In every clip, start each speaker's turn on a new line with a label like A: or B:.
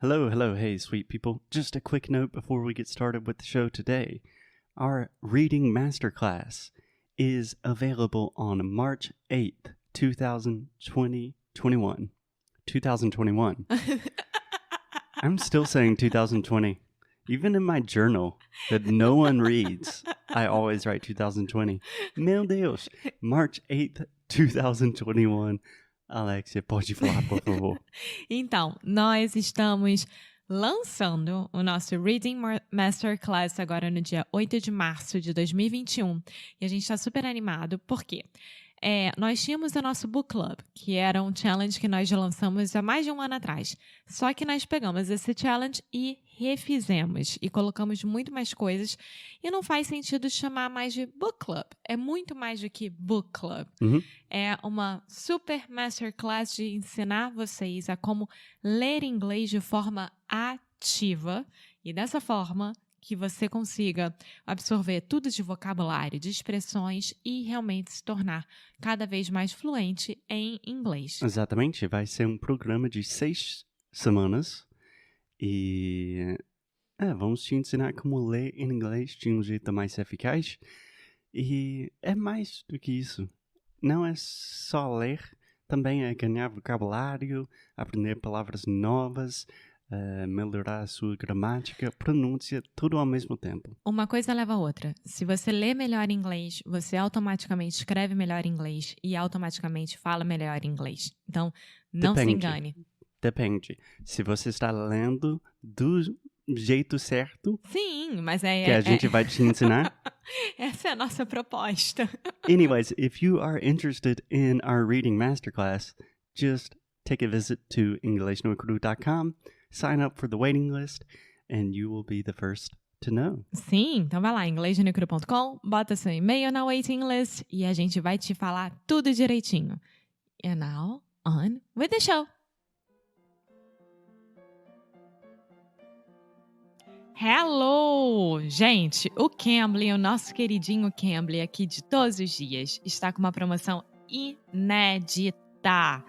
A: Hello, hey, sweet people. Just a quick note before we get started with the show today. Our reading masterclass is available on March 8th, 2021. 2021. I'm still saying 2020. Even in my journal that no one reads, I always write 2020. Meu Deus. March 8th, 2021. Alexia, pode falar, por favor.
B: Então, nós estamos lançando o nosso Reading Masterclass agora no dia 8 de março de 2021. E a gente está super animado, por quê? Nós tínhamos o nosso Book Club, que era um challenge que nós já lançamos há mais de um ano atrás. Só que nós pegamos esse challenge e refizemos e colocamos muito mais coisas. E não faz sentido chamar mais de Book Club. É muito mais do que Book Club.
A: Uhum.
B: É uma super masterclass de ensinar vocês a como ler inglês de forma ativa. E dessa forma que você consiga absorver tudo de vocabulário, de expressões e realmente se tornar cada vez mais fluente em inglês.
A: Exatamente, vai ser um programa de 6 semanas e vamos te ensinar como ler em inglês de um jeito mais eficaz. E é mais do que isso. Não é só ler, também é ganhar vocabulário, aprender palavras novas, melhorar a sua gramática, pronúncia, tudo ao mesmo tempo.
B: Uma coisa leva a outra. Se você lê melhor inglês, você automaticamente escreve melhor inglês e automaticamente fala melhor inglês. Então, não se engane.
A: Depende. Se você está lendo do jeito certo,
B: sim, mas
A: que a gente vai te ensinar.
B: Essa é a nossa proposta.
A: Anyways, if you are interested in our reading masterclass, just take a visit to inglesnoecru.com. Sign up for the waiting list, and you will be the first to know.
B: Sim, então vai lá, inglesnoecru.com, bota seu e-mail na waiting list e a gente vai te falar tudo direitinho. And now, on with the show! Hello! Gente, o Cambly, o nosso queridinho Cambly aqui de todos os dias, está com uma promoção inédita.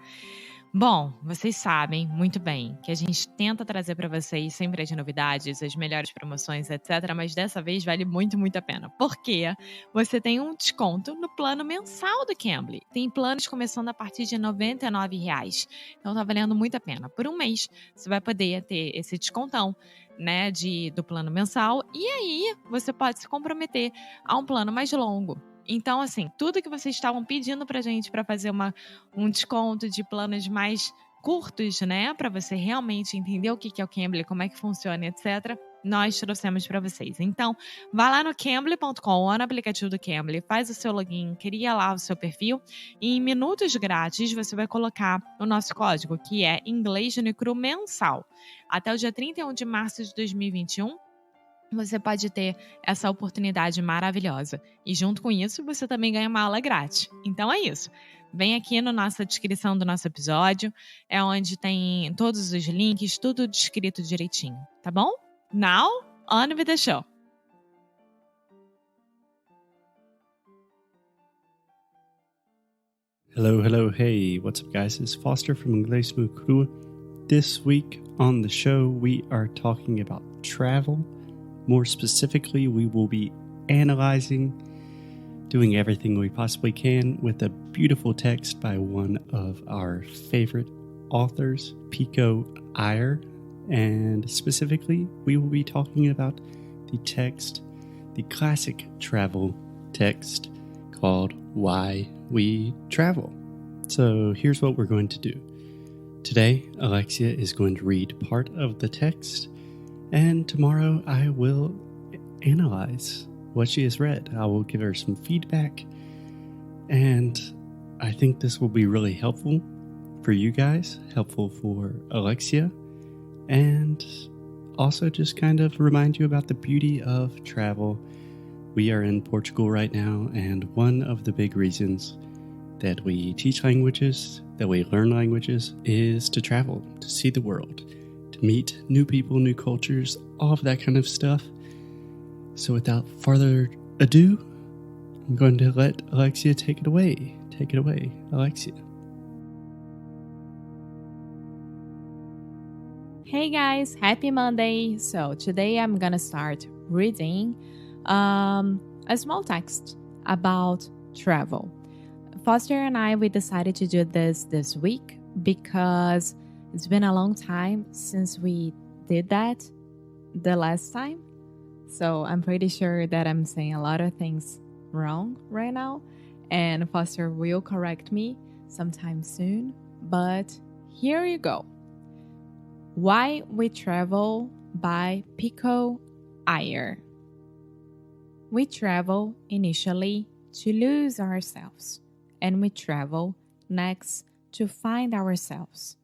B: Bom, vocês sabem muito bem que a gente tenta trazer para vocês sempre as novidades, as melhores promoções, etc. Mas dessa vez vale muito, muito a pena. Porque você tem um desconto no plano mensal do Cambly. Tem planos começando a partir de R$ 99,00. Então tá valendo muito a pena. Por um mês você vai poder ter esse descontão, né, do plano mensal. E aí você pode se comprometer a um plano mais longo. Então, assim, tudo que vocês estavam pedindo pra gente para fazer um desconto de planos mais curtos, né? Para você realmente entender o que é o Cambly, como é que funciona, etc., nós trouxemos para vocês. Então, vá lá no cambly.com ou no aplicativo do Cambly, faz o seu login, cria lá o seu perfil e em minutos grátis você vai colocar o nosso código, que é Inglês no Cru mensal. Até o dia 31 de março de 2021, você pode ter essa oportunidade maravilhosa. E junto com isso, você também ganha uma aula grátis. Então é isso. Vem aqui na nossa descrição do nosso episódio. É onde tem todos os links, tudo descrito direitinho. Tá bom? Now, on with the show.
A: Hello, hey, what's up guys? It's Foster from Inglês no Cru. This week on the show, we are talking about travel. More specifically, we will be analyzing, doing everything we possibly can with a beautiful text by one of our favorite authors, Pico Iyer. And specifically, we will be talking about the text, the classic travel text called Why We Travel. So here's what we're going to do. Today, Alexia is going to read part of the text, and tomorrow I will analyze what she has read. I will give her some feedback, and I think this will be really helpful for you guys, helpful for Alexia, and also just kind of remind you about the beauty of travel. We are in Portugal right now, and one of the big reasons that we teach languages, that we learn languages, is to travel, to see the world, to meet new people, new cultures, all of that kind of stuff. So without further ado, I'm going to let Alexia take it away. Take it away, Alexia.
B: Hey guys, happy Monday! So today I'm gonna start reading a small text about travel. Foster and we decided to do this week because it's been a long time since we did that the last time. So I'm pretty sure that I'm saying a lot of things wrong right now, and Foster will correct me sometime soon. But here you go. Why We Travel by Pico Iyer. We travel initially to lose ourselves, and we travel next to find ourselves.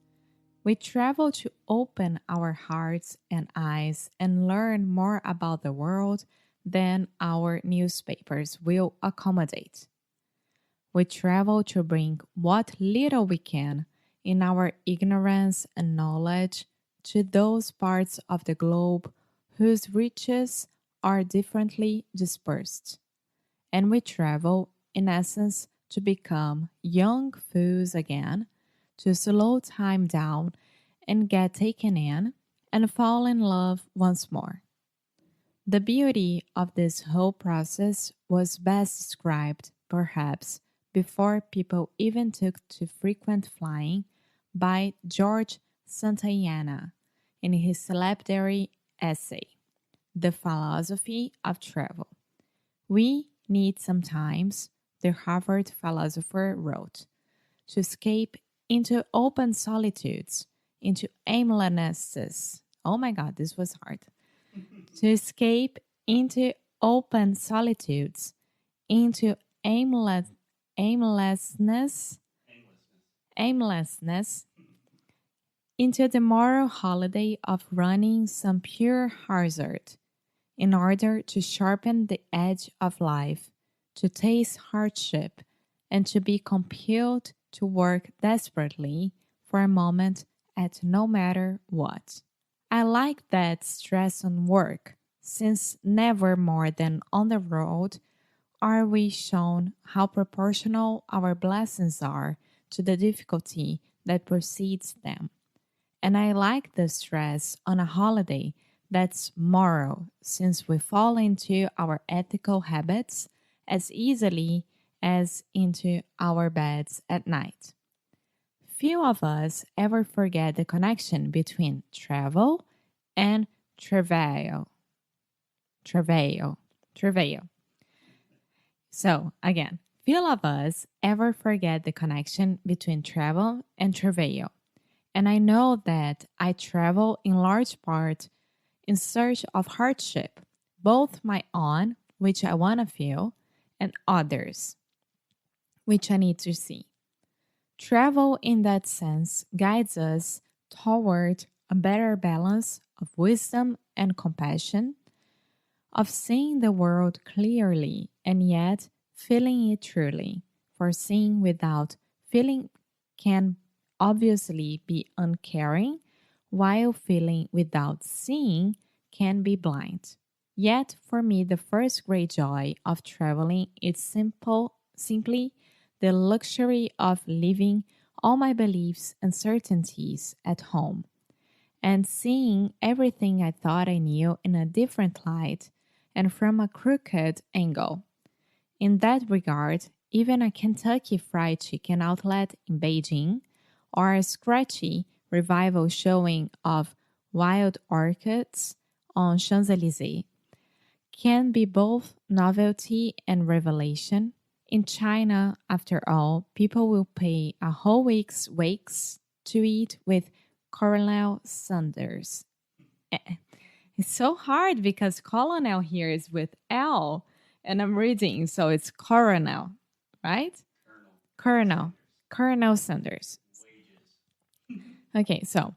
B: We travel to open our hearts and eyes and learn more about the world than our newspapers will accommodate. We travel to bring what little we can in our ignorance and knowledge to those parts of the globe whose riches are differently dispersed. And we travel, in essence, to become young fools again, to slow time down and get taken in and fall in love once more. The beauty of this whole process was best described, perhaps, before people even took to frequent flying by George Santayana in his lapidary essay, The Philosophy of Travel. We need sometimes, the Harvard philosopher wrote, to escape into open solitudes, into aimlessnesses. Oh my God, this was hard. To escape into open solitudes, into aimlessness, into the moral holiday of running some pure hazard, in order to sharpen the edge of life, to taste hardship, and to be compelled to work desperately for a moment at no matter what. I like that stress on work, since never more than on the road are we shown how proportional our blessings are to the difficulty that precedes them. And I like the stress on a holiday that's moral, since we fall into our ethical habits as easily as into our beds at night. Few of us ever forget the connection between travel and travail. So, again, few of us ever forget the connection between travel and travail. And I know that I travel in large part in search of hardship, both my own, which I want to feel, and others, which I need to see. Travel in that sense guides us toward a better balance of wisdom and compassion, of seeing the world clearly and yet feeling it truly, for seeing without feeling can obviously be uncaring, while feeling without seeing can be blind. Yet, for me, the first great joy of traveling is simply the luxury of leaving all my beliefs and certainties at home, and seeing everything I thought I knew in a different light and from a crooked angle. In that regard, even a Kentucky Fried Chicken outlet in Beijing, or a scratchy revival showing of wild orchids on Champs-Elysees can be both novelty and revelation. In China, after all, people will pay a whole week's wakes to eat with Colonel Sanders. It's so hard because Colonel here is with L, and I'm reading, so it's Coronel, right? Colonel Sanders. Okay, so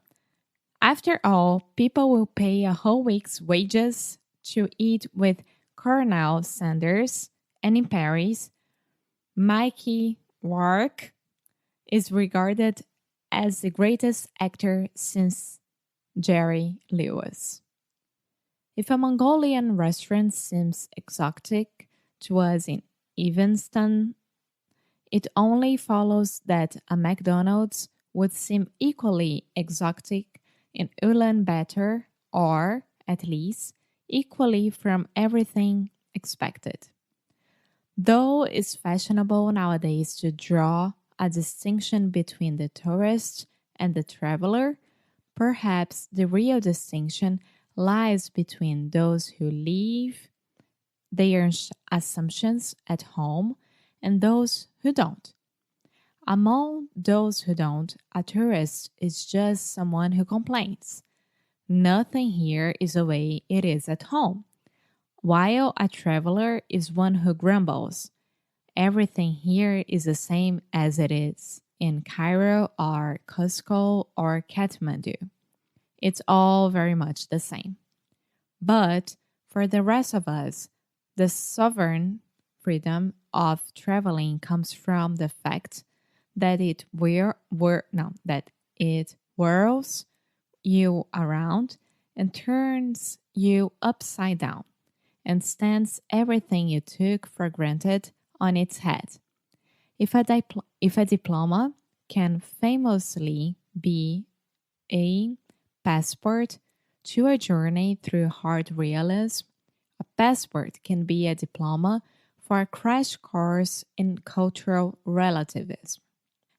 B: after all, people will pay a whole week's wages to eat with Colonel Sanders, and in Paris, Mikey Rourke is regarded as the greatest actor since Jerry Lewis. If a Mongolian restaurant seems exotic to us in Evanston, it only follows that a McDonald's would seem equally exotic in Ulan Bator, or, at least, equally from everything expected. Though it's fashionable nowadays to draw a distinction between the tourist and the traveler, perhaps the real distinction lies between those who leave their assumptions at home and those who don't. Among those who don't, a tourist is just someone who complains. Nothing here is the way it is at home. While a traveler is one who grumbles. Everything here is the same as it is in Cairo or Cusco or Kathmandu. It's all very much the same. But for the rest of us, the sovereign freedom of traveling comes from the fact that it whirls you around and turns you upside down and stands everything you took for granted on its head. If a diploma can famously be a passport to a journey through hard realism, a passport can be a diploma for a crash course in cultural relativism.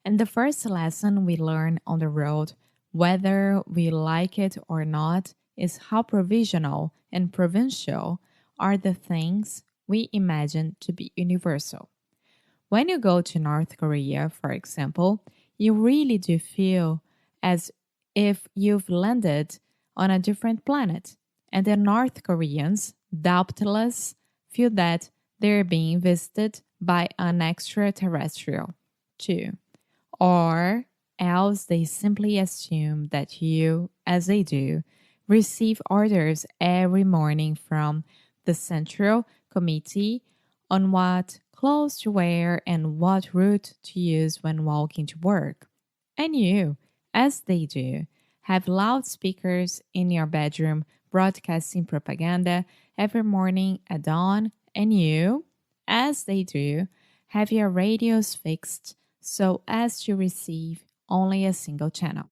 B: And the first lesson we learn on the road, whether we like it or not, is how provisional and provincial are the things we imagine to be universal. When you go to North Korea, for example, you really do feel as if you've landed on a different planet, and the North Koreans, doubtless, feel that they're being visited by an extra-terrestrial, too. Or else they simply assume that you, as they do, receive orders every morning from the Central Committee on what clothes to wear and what route to use when walking to work. And you, as they do, have loudspeakers in your bedroom broadcasting propaganda every morning at dawn, and you, as they do, have your radios fixed so as to receive only a single channel.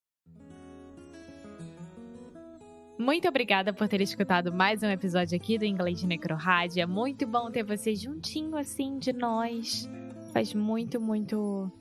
B: Muito obrigada por ter escutado mais um episódio aqui do Inglês de Necrorádio. É muito bom ter você juntinho assim de nós. Faz muito, muito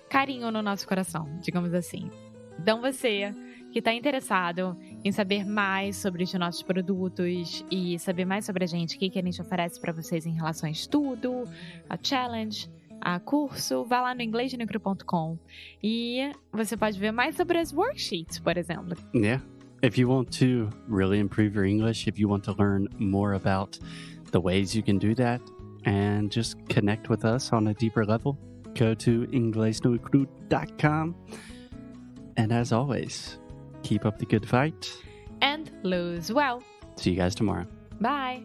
B: carinho no nosso coração, digamos assim. Então você que está interessado em saber mais sobre os nossos produtos e saber mais sobre a gente, o que a gente oferece para vocês em relação a estudo, a challenge, a curso, vá lá no inglêsdenecro.com e você pode ver mais sobre as worksheets, por exemplo.
A: Yeah. If you want to really improve your English, if you want to learn more about the ways you can do that and just connect with us on a deeper level, go to inglesnocru.com. And as always, keep up the good fight.
B: And lose well.
A: See you guys tomorrow.
B: Bye.